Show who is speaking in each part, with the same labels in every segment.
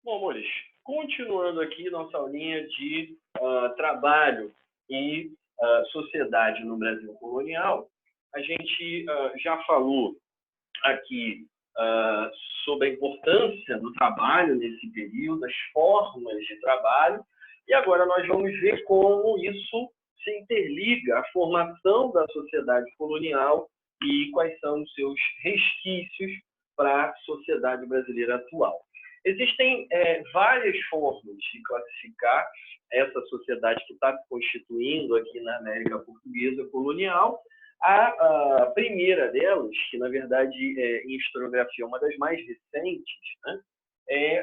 Speaker 1: Bom, amores, continuando aqui nossa aulinha de trabalho e sociedade no Brasil colonial, a gente já falou aqui ah, sobre a importância do trabalho nesse período, as formas de trabalho, e agora nós vamos ver como isso se interliga à formação da sociedade colonial e quais são os seus resquícios para a sociedade brasileira atual. Existem várias formas de classificar essa sociedade que está se constituindo aqui na América Portuguesa colonial. A primeira delas, que na verdade em historiografia é uma das mais recentes, né, é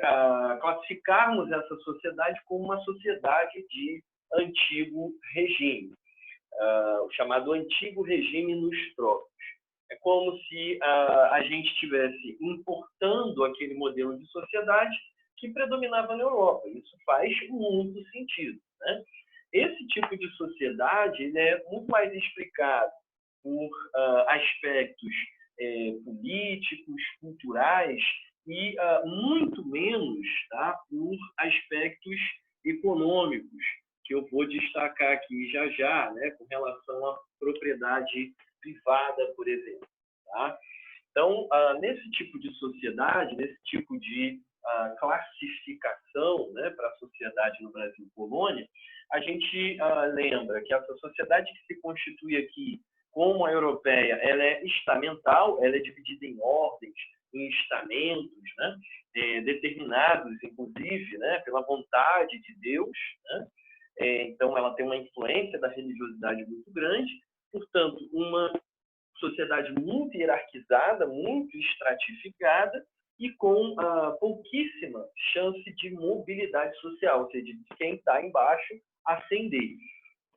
Speaker 1: classificarmos essa sociedade como uma sociedade de antigo regime, o chamado antigo regime nostrópicos. É como se a gente estivesse importando aquele modelo de sociedade que predominava na Europa. Isso faz muito sentido, né? Esse tipo de sociedade ele é muito mais explicado por aspectos políticos, culturais e muito menos, tá, por aspectos econômicos, que eu vou destacar aqui já já, né, com relação à propriedade privada, por exemplo. Tá? Então, nesse tipo de sociedade, nesse tipo de classificação, né, para a sociedade no Brasil colônia, a gente lembra que essa sociedade que se constitui aqui como a europeia, ela é estamental, ela é dividida em ordens, em estamentos, né, determinados, inclusive, né, pela vontade de Deus, né? Então, ela tem uma influência da religiosidade muito grande, portanto, uma sociedade muito hierarquizada, muito estratificada e com pouquíssima chance de mobilidade social, ou seja, de quem está embaixo ascender.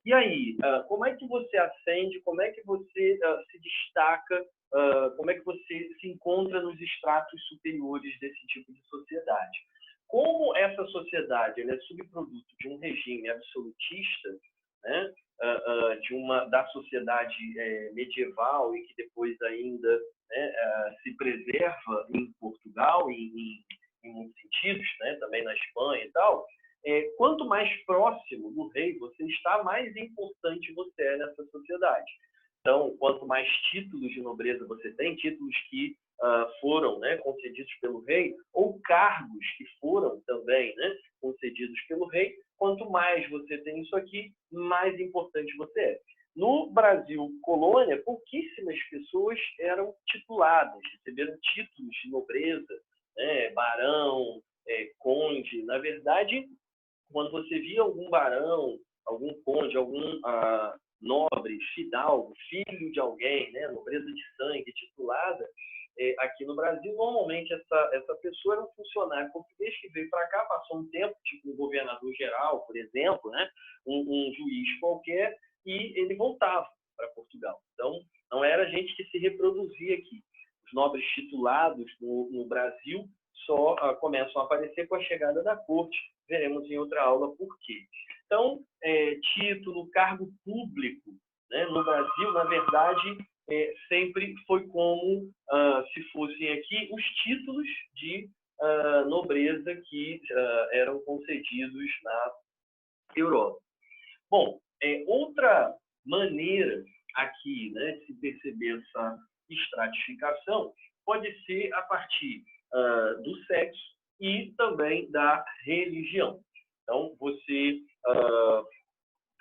Speaker 1: E aí, como é que você ascende, como é que você se destaca, como é que você se encontra nos estratos superiores desse tipo de sociedade? Como essa sociedade ela é subproduto de um regime absolutista, né, da sociedade medieval e que depois ainda, né, se preserva em Portugal, em muitos sentidos, né, também na Espanha e tal, quanto mais próximo do rei você está, mais importante você é nessa sociedade. Então, quanto mais títulos de nobreza você tem, títulos que foram, né, concedidos pelo rei, ou cargos que foram também, né, concedidos pelo rei, quanto mais você tem isso aqui, mais importante você é. No Brasil colônia, pouquíssimas pessoas eram tituladas, receberam títulos de nobreza, né, barão, conde. Na verdade, quando você via algum barão, algum conde, algum nobre, fidalgo, filho de alguém, né, nobreza de sangue, titulada, aqui no Brasil, normalmente essa pessoa era um funcionário português que veio para cá, passou um tempo, tipo um governador geral, por exemplo, né, um juiz qualquer, e ele voltava para Portugal. Então, não era gente que se reproduzia aqui. Os nobres titulados no Brasil só começam a aparecer com a chegada da corte. Veremos em outra aula por quê. Então, título, cargo público, né, no Brasil, na verdade, sempre foi como se fossem aqui os títulos de nobreza que eram concedidos na Europa. Bom, outra maneira aqui, né, de se perceber essa estratificação pode ser a partir do sexo e também da religião. Então, você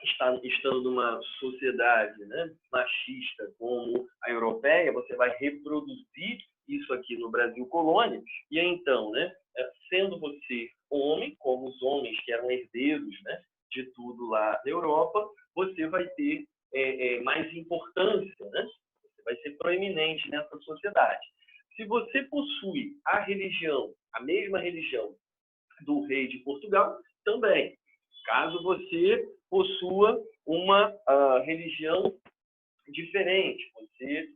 Speaker 1: estando numa sociedade, né, machista como a europeia, você vai reproduzir isso aqui no Brasil colônia, e então, né, sendo você homem, como os homens que eram herdeiros, né, de tudo lá na Europa, você vai ter mais importância, né? Você vai ser proeminente nessa sociedade. Se você possui a religião, a mesma religião do rei de Portugal, também. Caso você possua uma religião diferente, você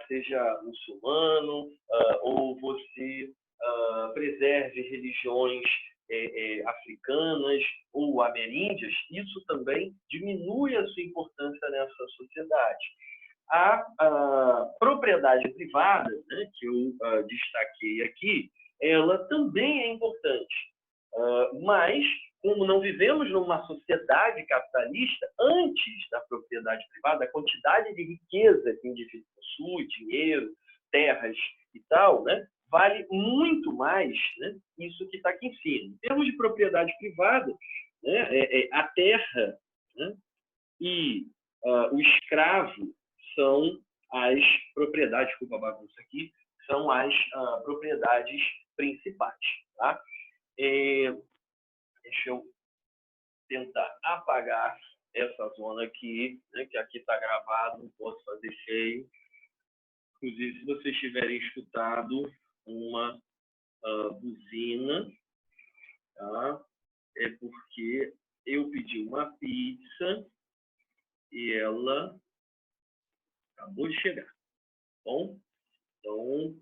Speaker 1: seja muçulmano ou você preserve religiões africanas ou ameríndias, isso também diminui a sua importância nessa sociedade. A propriedade privada, né, que eu destaquei aqui, ela também é importante. Mas, como não vivemos numa sociedade capitalista, antes da propriedade privada, a quantidade de riqueza que o indivíduo possui, dinheiro, terras e tal, né, vale muito mais, né, isso que está aqui em cima. Em termos de propriedade privada, né, a terra, né, e o escravo são as propriedades, desculpa a bagunça aqui, são as propriedades principais. Tá? Deixa eu tentar apagar essa zona aqui, né, que aqui está gravado, não posso fazer cheio. Inclusive, se vocês tiverem escutado uma buzina, tá? É porque eu pedi uma pizza e ela acabou de chegar. Bom, então,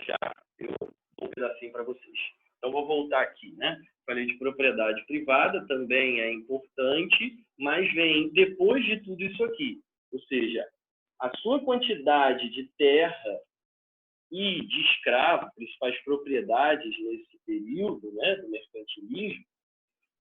Speaker 1: já eu dou um pedacinho para vocês. Então, vou voltar aqui, né? Falei de propriedade privada, também é importante, mas vem depois de tudo isso aqui. Ou seja, a sua quantidade de terra e de escravo, principais propriedades nesse período, né, do mercantilismo,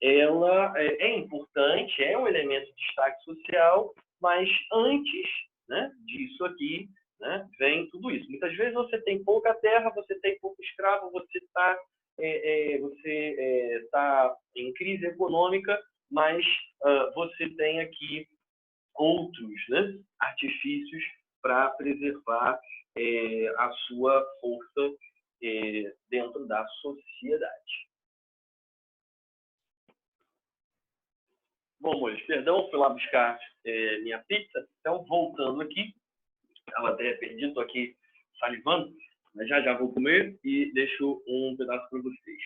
Speaker 1: ela é importante, é um elemento de destaque social, mas antes, né, disso aqui, né, vem tudo isso. Muitas vezes você tem pouca terra, você tem pouco escravo, você está em crise econômica, mas você tem aqui outros, né, artifícios para preservar a sua força dentro da sociedade. Bom, amores, perdão, fui lá buscar minha pizza. Então, voltando aqui, estava até perdido, estou aqui salivando, mas já vou comer e deixo um pedaço para vocês.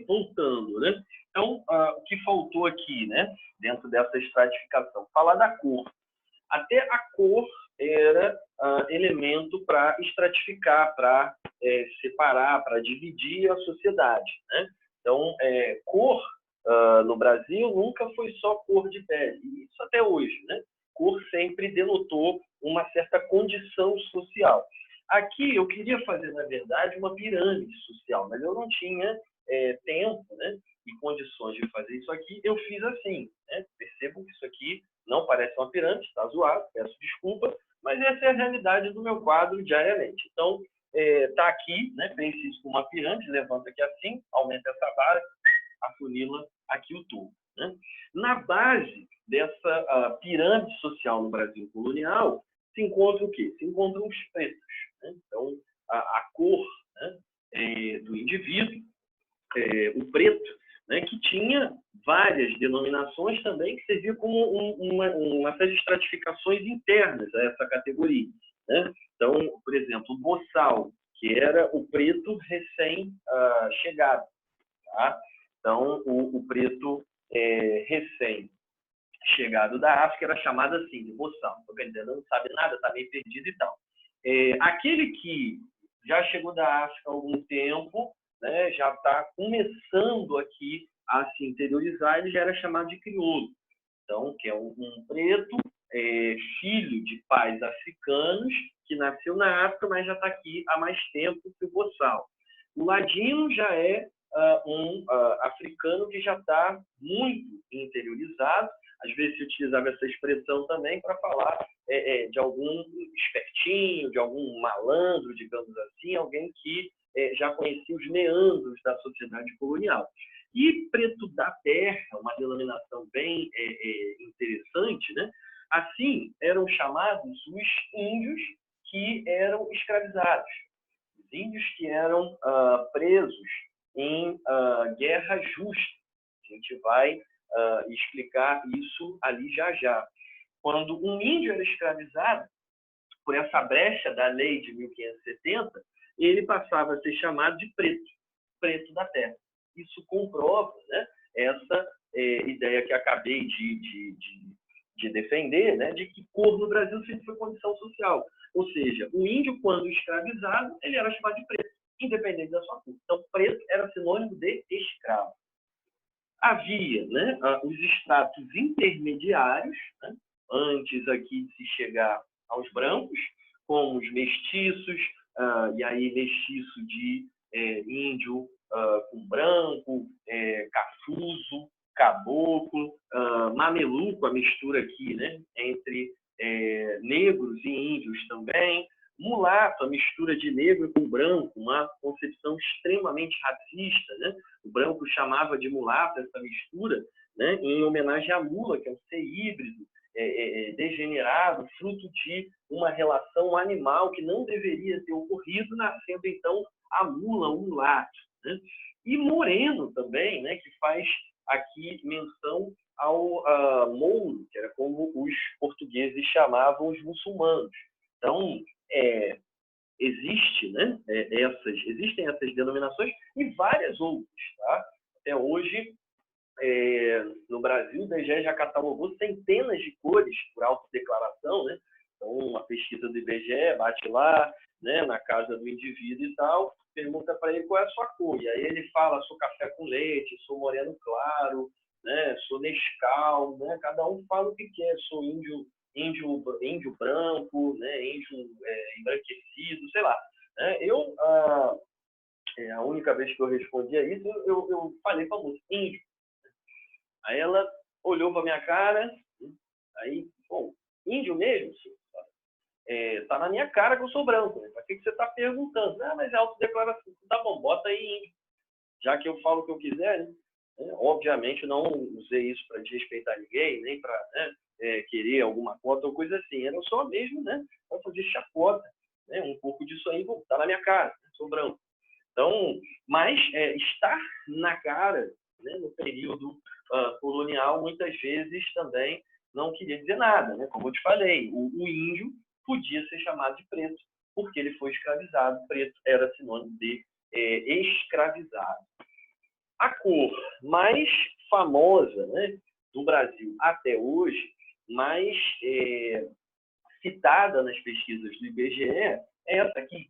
Speaker 1: Voltando, né? Então, o que faltou aqui, né, dentro dessa estratificação? Falar da cor. Até a cor era elemento para estratificar, para separar, para dividir a sociedade, né? Então, cor no Brasil nunca foi só cor de pele, isso até hoje, né? Cor sempre denotou uma certa condição social. Aqui eu queria fazer, na verdade, uma pirâmide social, mas eu não tinha tempo, né, e condições de fazer isso aqui. Eu fiz assim, né? Percebo que isso aqui não parece uma pirâmide, está zoado, peço desculpa, mas essa é a realidade do meu quadro diariamente. Então, está aqui, né? Pense isso com uma pirâmide, levanta aqui assim, aumenta essa barra, afunila aqui o tubo, né? Na base dessa pirâmide social no Brasil colonial, se encontra o quê? Se encontram os pretos, né? Então, a cor, né, do indivíduo, o preto, né, que tinha várias denominações também, que servia como uma série de estratificações internas a essa categoria, né? Então, por exemplo, o boçal, que era o preto recém-chegado, tá? Então, o preto recém-chegado da África era chamado assim, de boçal. Então, quer dizer, não sabe nada, está meio perdido e tal. Aquele que já chegou da África há algum tempo, né, já está começando aqui a se interiorizar, ele já era chamado de crioulo. Então, que é um preto, filho de pais africanos, que nasceu na África, mas já está aqui há mais tempo que o boçal. O ladino já é um africano que já está muito interiorizado. Às vezes se utilizava essa expressão também para falar de algum espertinho, de algum malandro, digamos assim, alguém que já conhecia os meandros da sociedade colonial. E preto da terra, uma denominação bem interessante, né? Assim eram chamados os índios que eram escravizados, os índios que eram presos em guerra justa. A gente vai explicar isso ali já. Quando um índio era escravizado, por essa brecha da lei de 1570, ele passava a ser chamado de preto da terra. Isso comprova, né, essa ideia que acabei de defender, né, de que cor no Brasil sempre foi condição social. Ou seja, o índio, quando escravizado, ele era chamado de preto, independente da sua cor. Então, preto era sinônimo de escravo. Havia, né, os estratos intermediários, né, antes aqui de se chegar aos brancos, como os mestiços, e aí mestiço de índio com branco, cafuso, caboclo, mameluco, a mistura aqui, né, entre negros e índios também, mulato, a mistura de negro com branco, uma concepção extremamente racista, né? O branco chamava de mulato essa mistura, né, em homenagem à mula, que é um ser híbrido, degenerado, fruto de uma relação animal que não deveria ter ocorrido, nascendo então a mula, o mulato, né? E moreno também, né, que faz aqui menção ao mouro, que era como os portugueses chamavam os muçulmanos. Então, existem essas denominações e várias outras. Tá? Até hoje, no Brasil, o IBGE já catalogou centenas de cores por autodeclaração, né? Então, a pesquisa do IBGE bate lá, né, na casa do indivíduo e tal, pergunta para ele qual é a sua cor. E aí ele fala, sou café com leite, sou moreno claro, né, sou Nescau, né? Cada um fala o que quer, sou índio branco, né, índio embranquecido, sei lá. Né? A única vez que eu respondi a isso, eu falei para a moça, índio. Aí ela olhou para minha cara, aí, bom, índio mesmo? Tá na minha cara que eu sou branco, né? Para que você está perguntando? Ah, mas é autodeclaração. Tá bom, bota aí índio. Já que eu falo o que eu quiser, né? Obviamente, eu não usei isso para desrespeitar ninguém, nem para querer alguma cota ou coisa assim. Era só mesmo, né? Para fazer chacota. Né? Um pouco disso aí, bom, tá na minha cara, né? Sou branco. Então, mas estar na cara, né, no período colonial, muitas vezes também não queria dizer nada. Né? Como eu te falei, o índio podia ser chamado de preto, porque ele foi escravizado. Preto era sinônimo de escravizado. A cor mais famosa, né, do Brasil até hoje, mais citada nas pesquisas do IBGE, é essa aqui,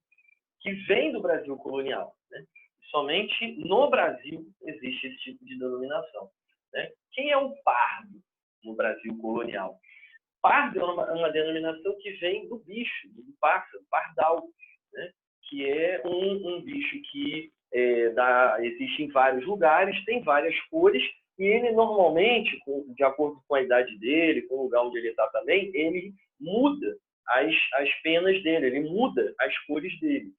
Speaker 1: que vem do Brasil colonial. Né? Somente no Brasil existe esse tipo de denominação. Né? Quem é o pardo no Brasil colonial? Pardo é uma denominação que vem do bicho, do pássaro, pardal, né? Que é um bicho que existe em vários lugares, tem várias cores, e ele normalmente, de acordo com a idade dele, com o lugar onde ele está também, ele muda as penas dele, ele muda as cores dele.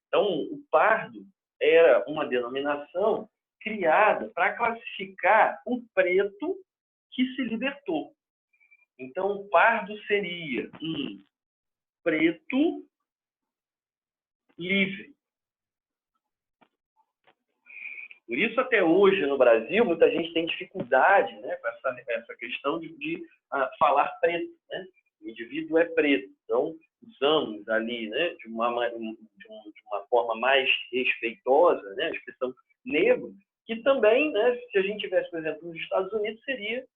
Speaker 1: Então, o pardo era uma denominação criada para classificar o preto que se libertou. Então, o pardo seria um preto livre. Por isso, até hoje, no Brasil, muita gente tem dificuldade, né, com essa questão de falar preto. Né? O indivíduo é preto. Então, usamos ali, né, de uma forma mais respeitosa, né, a expressão negro, que também, né, se a gente tivesse, por exemplo, nos Estados Unidos, seria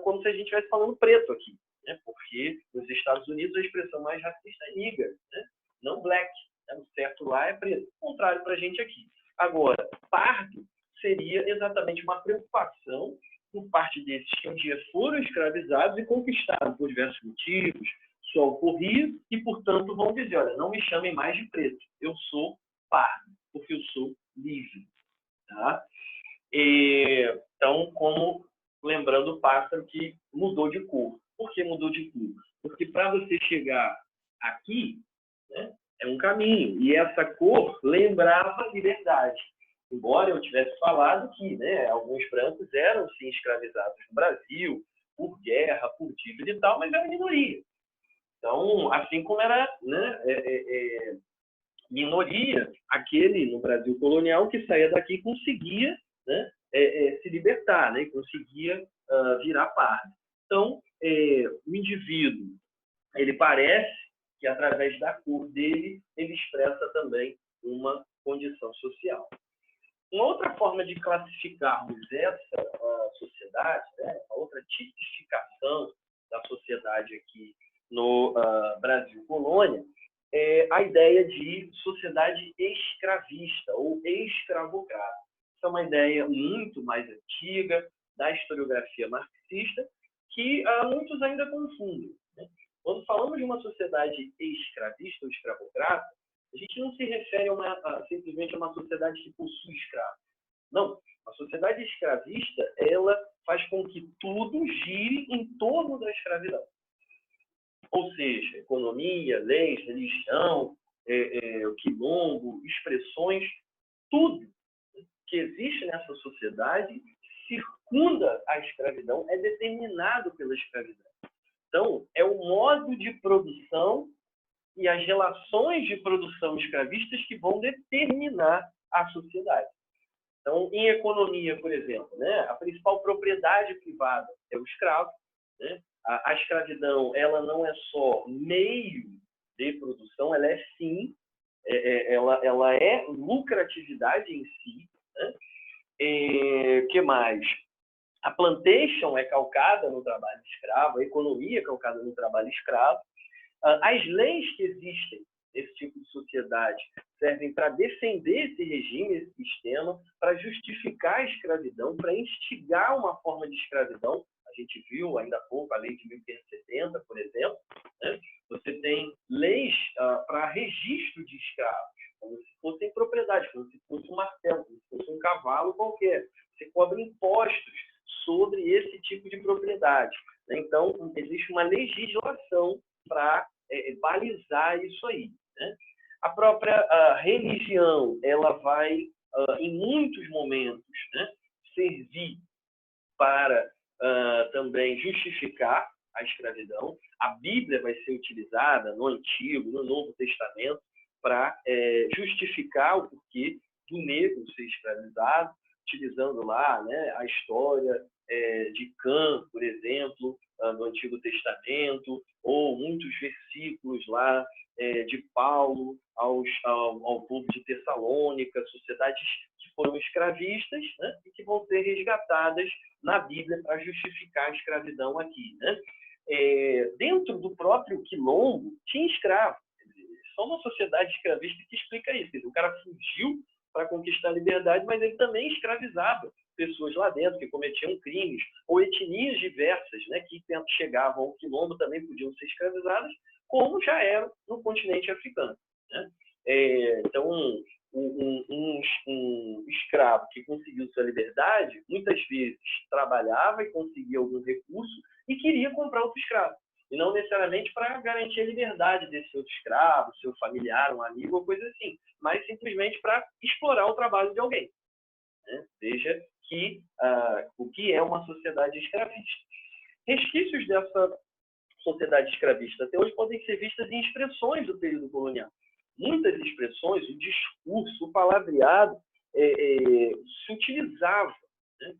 Speaker 1: como se a gente estivesse falando preto aqui. Né? Porque nos Estados Unidos a expressão mais racista é nigger, né? Não black. Né? O certo lá é preto. O contrário para a gente aqui. Agora, pardo seria exatamente uma preocupação por parte desses que um dia foram escravizados e conquistaram por diversos motivos, só ocorria e, portanto, vão dizer, olha, não me chamem mais de preto, eu sou pardo, porque eu sou livre. Tá? Então, como lembrando o pássaro que mudou de cor. Por que mudou de cor? Porque para você chegar aqui, né, é um caminho, e essa cor lembrava liberdade. Embora eu tivesse falado que, né, alguns brancos eram, sim, escravizados no Brasil, por guerra, por dívida e tal, mas era minoria. Então, assim como era, né, minoria, aquele no Brasil colonial que saía daqui conseguia, né, se libertar, né, conseguia virar pardo. Então, o indivíduo, ele parece que através da cor dele, ele expressa também uma condição social. Uma outra forma de classificarmos essa sociedade, né, a outra tipificação da sociedade aqui no Brasil colônia, é a ideia de sociedade escravista ou escravocrata. Essa é uma ideia muito mais antiga da historiografia marxista que muitos ainda confundem. Né? Quando falamos de uma sociedade escravista ou escravocrata, a gente não se refere simplesmente a uma sociedade que possui escravos. Não, a sociedade escravista, ela faz com que tudo gire em torno da escravidão. Ou seja, economia, leis, religião, o quilombo, expressões, tudo que existe nessa sociedade circunda a escravidão, é determinado pela escravidão. Então, é o modo de produção e as relações de produção escravistas que vão determinar a sociedade. Então, em economia, por exemplo, né, a principal propriedade privada é o escravo. Né? A escravidão, ela não é só meio de produção, ela é sim, ela é lucratividade em si. Né? Que mais? A plantation é calcada no trabalho escravo, a economia é calcada no trabalho escravo. As leis que existem nesse tipo de sociedade servem para defender esse regime, esse sistema, para justificar a escravidão, para instigar uma forma de escravidão. A gente viu ainda há pouco a lei de 1570, por exemplo. Né? Você tem leis para registro de escravos, como se fossem propriedades, como se fosse um martelo, como se fosse um cavalo qualquer. Você cobra impostos sobre esse tipo de propriedade. Né? Então, existe uma legislação para balizar isso aí. Né? A própria religião, ela vai, em muitos momentos, né, servir para também justificar a escravidão. A Bíblia vai ser utilizada no Antigo, no Novo Testamento, para justificar o porquê do negro ser escravizado, utilizando lá, né, a história de Cã, por exemplo, do Antigo Testamento, ou muitos versículos lá de Paulo ao povo de Tessalônica, sociedades que foram escravistas, né, e que vão ser resgatadas na Bíblia para justificar a escravidão aqui. Né? Dentro do próprio quilombo tinha escravo. Só uma sociedade escravista que explica isso. Quer dizer, o cara fugiu para conquistar a liberdade, mas ele também escravizava pessoas lá dentro que cometiam crimes, ou etnias diversas, né, que chegavam ao quilombo também podiam ser escravizadas, como já eram no continente africano. Né? Então, um escravo que conseguiu sua liberdade, muitas vezes trabalhava e conseguia algum recurso e queria comprar outro escravo. E não necessariamente para garantir a liberdade desse outro escravo, seu familiar, um amigo, ou coisa assim, mas simplesmente para explorar o trabalho de alguém. Né? Veja o que é uma sociedade escravista. Resquícios dessa sociedade escravista até hoje podem ser vistas em expressões do período colonial. Muitas expressões, o discurso, o palavreado, se utilizava, né,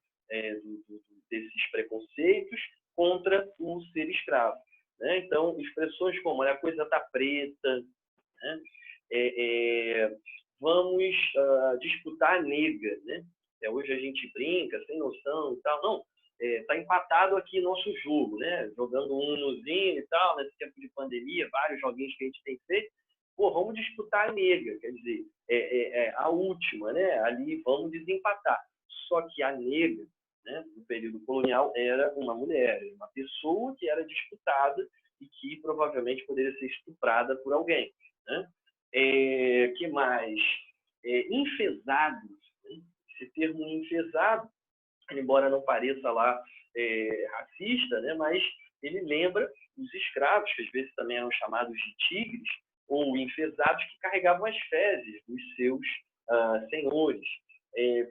Speaker 1: desses preconceitos contra o ser escravo. Né? Então, expressões como a coisa está preta, né? Vamos disputar a nega. Né? Hoje a gente brinca, sem noção e tal. Não, está empatado aqui nosso jogo, né? Jogando um unozinho e tal, nesse tempo de pandemia, vários joguinhos que a gente tem feito. Pô, vamos disputar a nega, quer dizer, a última, né? Ali vamos desempatar. Só que a nega, né, no período colonial, era uma mulher, uma pessoa que era disputada e que provavelmente poderia ser estuprada por alguém. Né? Que mais? Enfesados. Né? Esse termo enfesado, embora não pareça lá racista, né, mas ele lembra os escravos, que às vezes também eram chamados de tigres, ou enfesados, que carregavam as fezes dos seus senhores.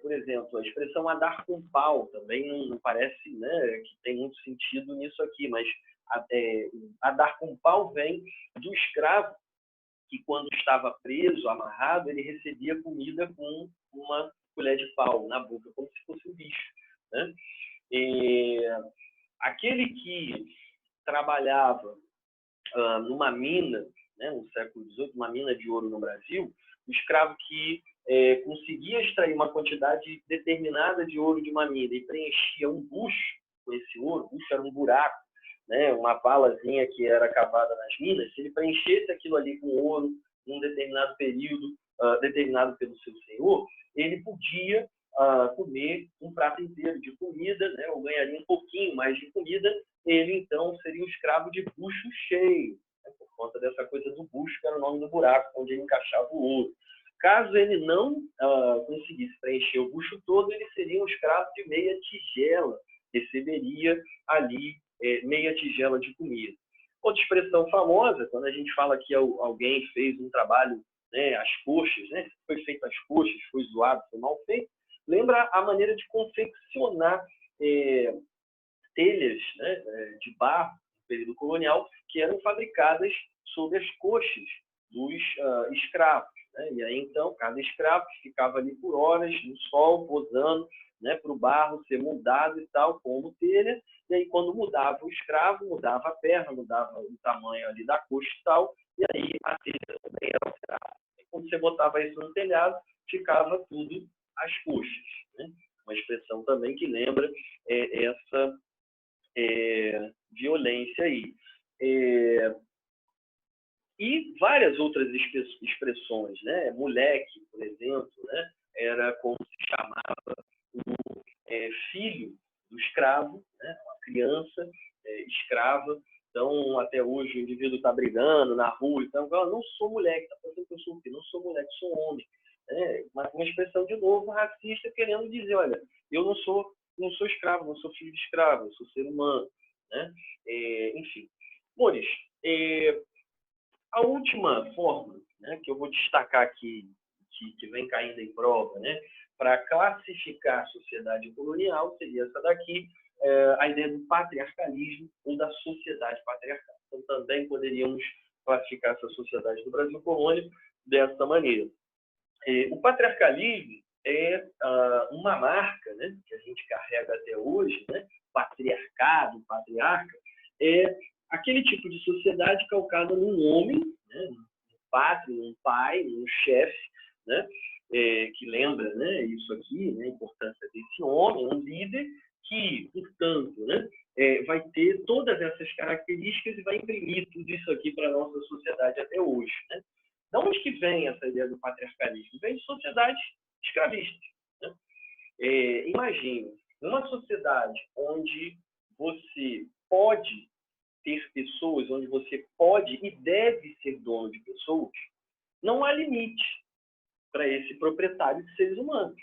Speaker 1: Por exemplo, a expressão andar com pau também não parece, né, que tem muito sentido nisso aqui, mas andar com pau vem do escravo que, quando estava preso, amarrado, ele recebia comida com uma colher de pau na boca, como se fosse um bicho. Né? Aquele que trabalhava numa mina, né, no século XVIII, uma mina de ouro no Brasil, o escravo que conseguia extrair uma quantidade determinada de ouro de uma mina e preenchia um bucho com esse ouro, o bucho era um buraco, né, uma valazinha que era cavada nas minas, se ele preenchesse aquilo ali com ouro num determinado período, determinado pelo seu senhor, ele podia comer um prato inteiro de comida, né, ou ganharia um pouquinho mais de comida, ele então seria um escravo de bucho cheio, por conta dessa coisa do bucho, que era o nome do buraco, onde ele encaixava o ouro. Caso ele não conseguisse preencher o bucho todo, ele seria um escravo de meia tigela, receberia ali meia tigela de comida. Outra expressão famosa, quando a gente fala que alguém fez um trabalho, né, às coxas, né, foi feito às coxas, foi zoado, foi mal feito, lembra a maneira de confeccionar telhas, né, de barro no período colonial, que eram fabricadas sob as coxas dos escravos. Né? E aí, então, cada escravo ficava ali por horas no sol, posando, né, para o barro ser moldado e tal, como telha. E aí, quando mudava o escravo, mudava a perna, mudava o tamanho ali da coxa e tal, e aí a telha também era alterada. E quando você botava isso no telhado, ficava tudo às coxas. Né? Uma expressão também que lembra essa violência aí. E várias outras expressões, né? Moleque, por exemplo, né? Era como se chamava o filho do escravo, né? Uma criança escrava. Então, até hoje, o indivíduo está brigando na rua, então, eu não sou moleque, está pensando que eu sou filho, não sou moleque, sou homem. Mas uma expressão, de novo, racista, querendo dizer, olha, eu não sou escravo, não sou filho de escravo, eu sou ser humano. Né? Enfim. Mores, a última forma, né, que eu vou destacar aqui, que vem caindo em prova, né, para classificar a sociedade colonial, seria essa daqui, a ideia do patriarcalismo ou da sociedade patriarcal. Então, também poderíamos classificar essa sociedade do Brasil colônia dessa maneira. O patriarcalismo é uma marca, né, que a gente carrega até hoje, né, patriarcado, patriarca, é aquele tipo de sociedade calcada num homem, né, um pátrio, um pai, um chefe, né, que lembra, né, isso aqui, né, a importância desse homem, um líder que, portanto, né, vai ter todas essas características e vai imprimir tudo isso aqui para a nossa sociedade até hoje. Né? De onde que vem essa ideia do patriarcalismo? Vem de sociedades escravistas. Né? Imagine uma sociedade onde você pode ter pessoas, onde você pode e deve ser dono de pessoas, não há limite para esse proprietário de seres humanos.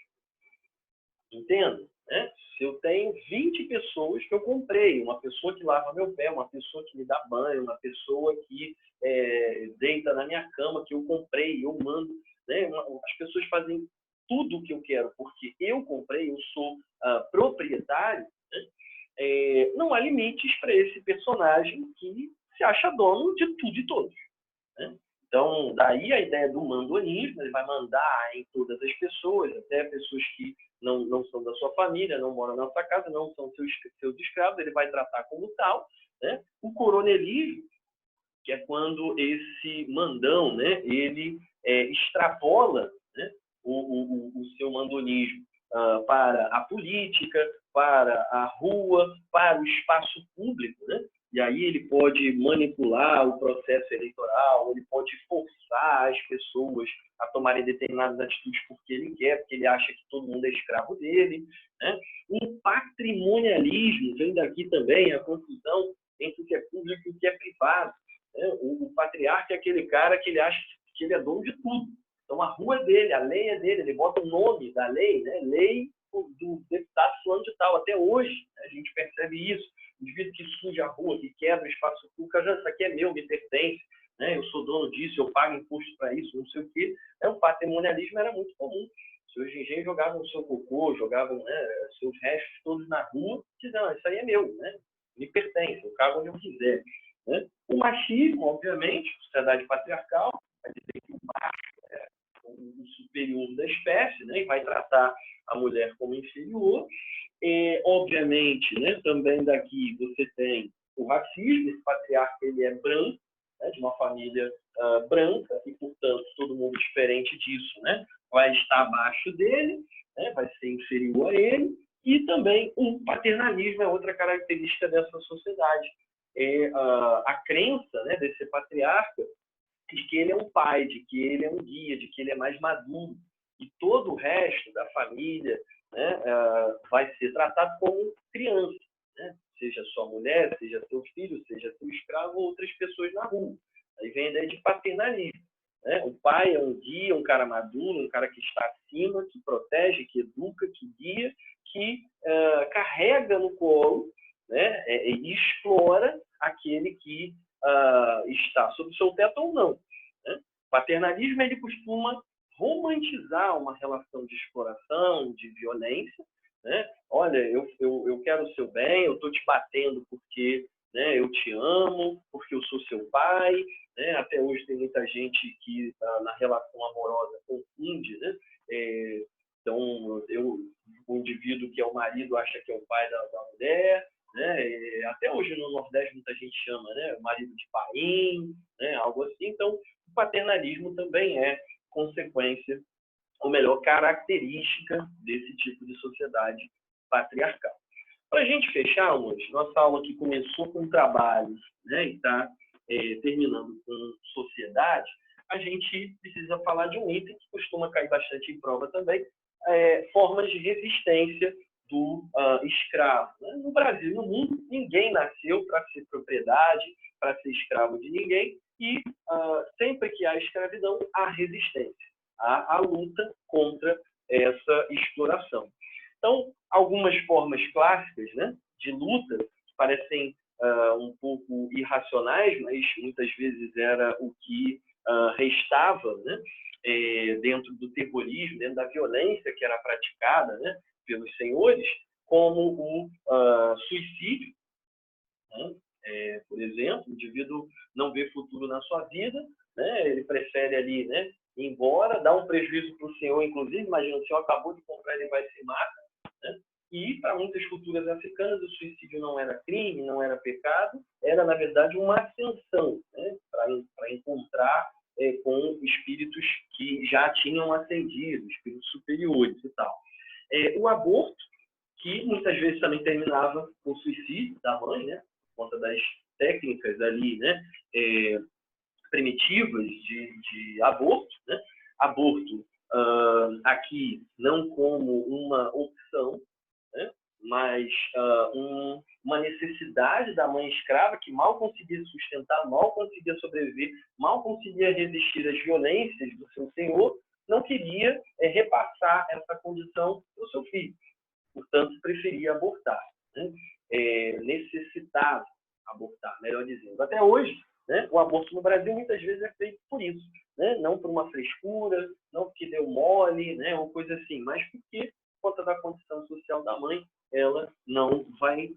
Speaker 1: Entenda? Né? Se eu tenho 20 pessoas que eu comprei, uma pessoa que lava meu pé, uma pessoa que me dá banho, uma pessoa que deita na minha cama, que eu comprei, eu mando. Né? As pessoas fazem tudo o que eu quero porque eu comprei, eu sou proprietário. Né? Não há limites para esse personagem que se acha dono de tudo e todos. Né? Então, daí a ideia do mandonismo, ele vai mandar em todas as pessoas, até pessoas que não são da sua família, não moram na sua casa, não são seus escravos, ele vai tratar como tal. Né? O coronelismo, que é quando esse mandão, né, ele extrapola, né, o seu mandonismo para a política, para a rua, para o espaço público, né? E aí ele pode manipular o processo eleitoral, ele pode forçar as pessoas a tomarem determinadas atitudes porque ele quer, porque ele acha que todo mundo é escravo dele. Né? O patrimonialismo vem daqui também, a confusão entre o que é público e o que é privado. Né? O patriarca é aquele cara que ele acha que ele é dono de tudo. Então, a rua é dele, a lei é dele, ele bota o nome da lei, né? Lei do deputado fulano de tal. Até hoje, né? A gente percebe isso. O indivíduo que suja a rua, que quebra o espaço público, já isso aqui é meu, me pertence, né? Eu sou dono disso, eu pago imposto para isso, não sei o quê. O patrimonialismo era muito comum. Seus engenhos jogavam o seu cocô, jogavam, né, seus restos todos na rua, dizendo, isso aí é meu, né? Me pertence, eu cago onde eu quiser. Né? O machismo, obviamente, sociedade patriarcal, vai dizer que o macho é o superior da espécie, né? E vai tratar a mulher como inferior. Obviamente, né, também daqui você tem o racismo, esse patriarca ele é branco, né, de uma família branca, e, portanto, todo mundo diferente disso, né, vai estar abaixo dele, né, vai ser inferior a ele, e também o paternalismo é outra característica dessa sociedade. A crença, né, desse patriarca de que ele é um pai, de que ele é um guia, de que ele é mais maduro, e todo o resto da família, né, vai ser tratado como criança, né? Seja sua mulher, seja seu filho, seja seu escravo ou outras pessoas na rua. Aí vem a ideia de paternalismo. Né? O pai é um guia, um cara maduro, um cara que está acima, que protege, que educa, que guia, que carrega no colo, né? E explora aquele que está sob seu teto ou não. Né? O paternalismo ele costuma romantizar uma relação de exploração, de violência. Né? Olha, eu quero o seu bem, eu estou te batendo porque, né, eu te amo, porque eu sou seu pai. Né? Até hoje tem muita gente que na relação amorosa confunde. Né? Então, o indivíduo que é o marido acha que é o pai da mulher. Né? Até hoje no Nordeste muita gente chama, né, o marido de paim, né, algo assim. Então, o paternalismo também é consequência, ou melhor, característica desse tipo de sociedade patriarcal. Para a gente fechar, hoje, nossa aula aqui começou com trabalhos, né, e está terminando com sociedade, a gente precisa falar de um item que costuma cair bastante em prova também, formas de resistência do escravo. Né? No Brasil e no mundo, ninguém nasceu para ser propriedade, para ser escravo de ninguém, e sempre que há escravidão, há resistência, há a luta contra essa exploração. Então, algumas formas clássicas, né, de luta, que parecem um pouco irracionais, mas muitas vezes era o que restava, né, dentro do terrorismo, dentro da violência que era praticada, né, pelos senhores, como o suicídio. Né? Por exemplo, o indivíduo não vê futuro na sua vida, né? Ele prefere ali, né, ir embora, dar um prejuízo para o senhor, inclusive, imagina, o senhor acabou de comprar, ele vai se mata. Né? E para muitas culturas africanas, o suicídio não era crime, não era pecado, era, na verdade, uma ascensão, né, para encontrar com espíritos que já tinham ascendido, espíritos superiores e tal. O aborto, que muitas vezes também terminava com o suicídio da mãe, né, por conta das técnicas ali, né, primitivas de aborto. Né? Aborto aqui não como uma opção, né, mas uma necessidade da mãe escrava que mal conseguia sustentar, mal conseguia sobreviver, mal conseguia resistir às violências do seu senhor, não queria repassar essa condição para o seu filho. Portanto, preferia abortar. Né? Necessitava abortar, melhor dizendo. Até hoje, né, o aborto no Brasil muitas vezes é feito por isso. Né? Não por uma frescura, não porque deu mole, né, ou coisa assim, mas porque, por conta da condição social da mãe, ela não vai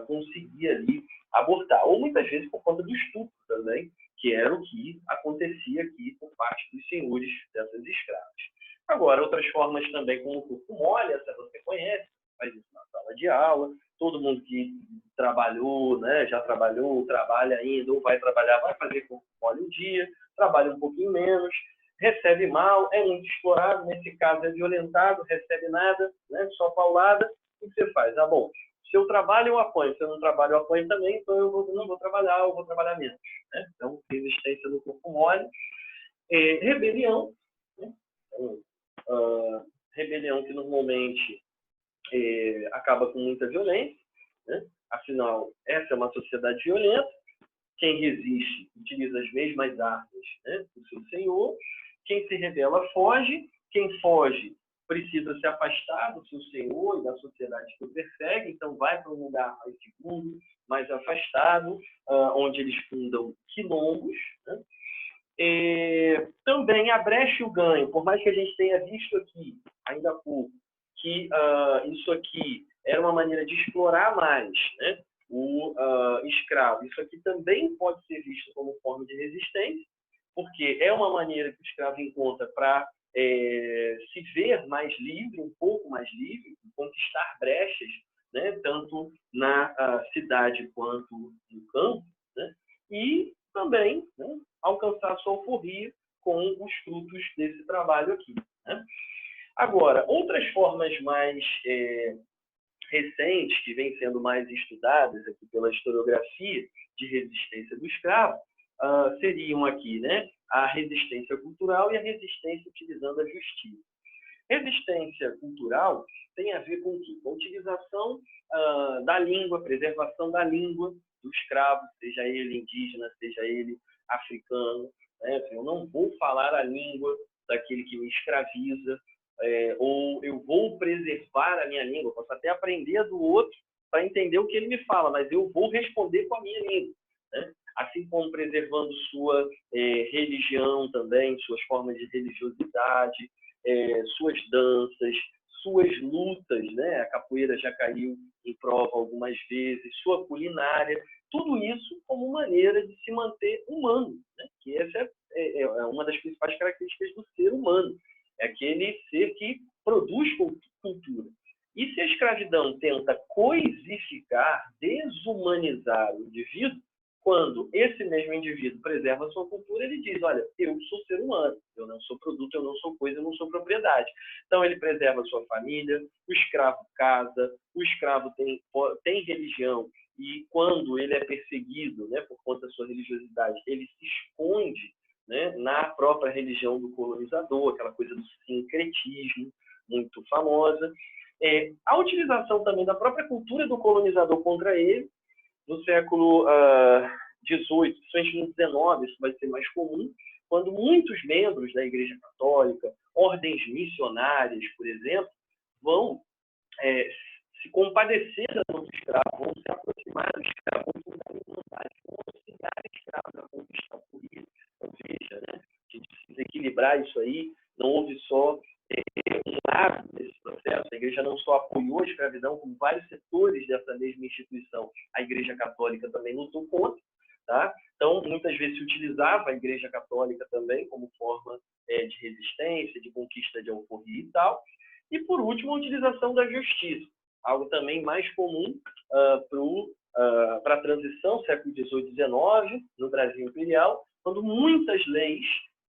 Speaker 1: conseguir ali abortar. Ou muitas vezes por conta do estupro também, que era o que acontecia aqui por parte dos senhores dessas escravas. Agora, outras formas também, como o corpo mole, essa você conhece, faz isso na sala de aula, todo mundo que trabalhou, né, já trabalhou, trabalha ainda, ou vai trabalhar, vai fazer corpo mole um dia, trabalha um pouquinho menos, recebe mal, é muito explorado, nesse caso é violentado, recebe nada, né, só paulada, o que você faz? Bom, se eu trabalho, eu apanho, se eu não trabalho, eu apanho também, então eu não vou trabalhar, eu vou trabalhar menos. Né? Então, resistência no corpo mole. Rebelião, né? Então, rebelião que normalmente acaba com muita violência. Né? Afinal, essa é uma sociedade violenta. Quem resiste utiliza as mesmas armas, né, do seu senhor. Quem se rebela foge. Quem foge precisa se afastar do seu senhor e da sociedade que o persegue. Então vai para um lugar mais seguro, mais afastado, onde eles fundam quilombos. Né? Também a brecha e o ganho. Por mais que a gente tenha visto aqui, ainda há pouco, que isso aqui era uma maneira de explorar mais, né, o escravo. Isso aqui também pode ser visto como forma de resistência, porque é uma maneira que o escravo encontra para se ver mais livre, um pouco mais livre, conquistar brechas, né, tanto na cidade quanto no campo, né, e também, né, alcançar a sua alforria com os frutos desse trabalho aqui. Né? Agora, outras formas mais recentes, que vêm sendo mais estudadas aqui pela historiografia de resistência do escravo, seriam aqui, né, a resistência cultural e a resistência utilizando a justiça. Resistência cultural tem a ver com o quê? Com a utilização da língua, preservação da língua do escravo, seja ele indígena, seja ele africano, né? Eu não vou falar a língua daquele que me escraviza, ou eu vou preservar a minha língua, eu posso até aprender do outro para entender o que ele me fala, mas eu vou responder com a minha língua, né? Assim como preservando sua religião também, suas formas de religiosidade, suas danças, suas lutas, né? A capoeira já caiu em prova algumas vezes, sua culinária, tudo isso como maneira de se manter humano, né? Que essa é uma das principais características do ser humano, é aquele ser que produz cultura. E se a escravidão tenta coisificar, desumanizar o indivíduo, quando esse mesmo indivíduo preserva a sua cultura, ele diz, olha, eu sou ser humano, eu não sou produto, eu não sou coisa, eu não sou propriedade. Então, ele preserva a sua família, o escravo casa, o escravo tem religião, e quando ele é perseguido, né, por conta da sua religiosidade, ele se esconde, né, na própria religião do colonizador, aquela coisa do sincretismo, muito famosa. A utilização também da própria cultura do colonizador contra ele, no século XVIII, principalmente no XIX, isso vai ser mais comum, quando muitos membros da Igreja Católica, ordens missionárias, por exemplo, vão se compadecer da mão do escravo, vão se aproximar do escravo, vão fundar irmandade, vão auxiliar o escravo a conquistar o poder. Ou seja, né, a gente precisa equilibrar isso aí, não houve só um lado desse processo, a Igreja não só apoiou a escravidão, como vários setores dessa mesma instituição, a Igreja Católica também lutou contra, tá? Então, muitas vezes se utilizava a Igreja Católica também como forma de resistência, de conquista de alforria e tal. E, por último, a utilização da justiça, algo também mais comum para a transição século XVIII e XIX, no Brasil Imperial, quando muitas leis,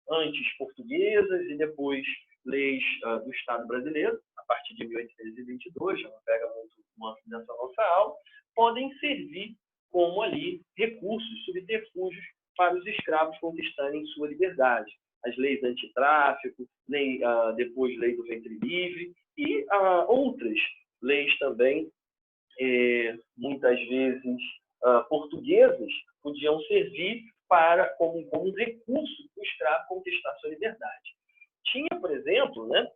Speaker 1: antes portuguesas e depois leis do Estado brasileiro, a partir de 1822, já não pega muito o âmbito dessa nossa aula, podem servir como ali recursos, subterfúgios para os escravos conquistarem sua liberdade. As leis antitráfico, depois lei do ventre livre e outras leis também, muitas vezes portuguesas, podiam servir como um recurso para o escravo conquistar sua liberdade. Tinha, por exemplo, né,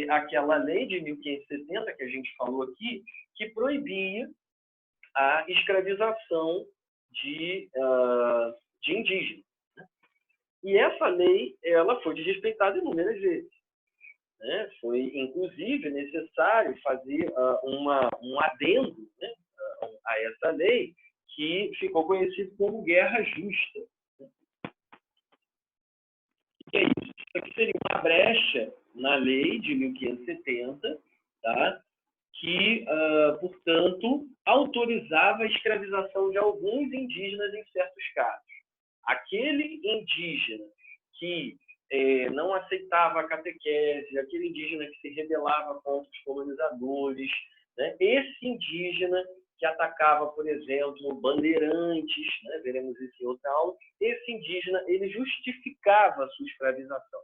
Speaker 1: aquela lei de 1570 que a gente falou aqui, que proibia a escravização de indígenas. Né? E essa lei ela foi desrespeitada inúmeras vezes. Né? Foi, inclusive, necessário fazer um adendo, né, a essa lei, que ficou conhecido como Guerra Justa. O que é isso? Isso aqui seria uma brecha na lei de 1570, tá? Que, portanto, autorizava a escravização de alguns indígenas em certos casos. Aquele indígena que não aceitava a catequese, aquele indígena que se rebelava contra os colonizadores, né? Esse indígena que atacava, por exemplo, bandeirantes, né? Veremos isso em outra aula, esse indígena ele justificava a sua escravização.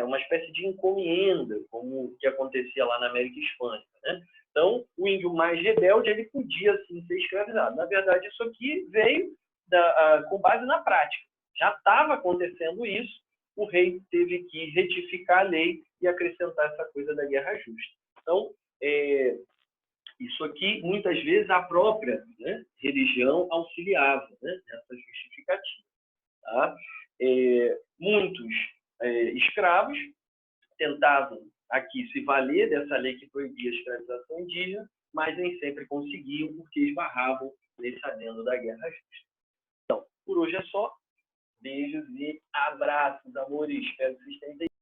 Speaker 1: Uma espécie de encomenda, como o que acontecia lá na América Hispânica. Né? Então, o índio mais rebelde ele podia, sim, ser escravizado. Na verdade, isso aqui veio com base na prática. Já estava acontecendo isso, o rei teve que retificar a lei e acrescentar essa coisa da guerra justa. Então, isso aqui, muitas vezes, a própria, né, religião auxiliava, né, nessa justificativa. Tá? Muitos escravos tentavam aqui se valer dessa lei que proibia a escravização indígena, mas nem sempre conseguiam, porque esbarravam nesse adendo da guerra justa. Então, por hoje é só. Beijos e abraços, amores. Espero que vocês tenham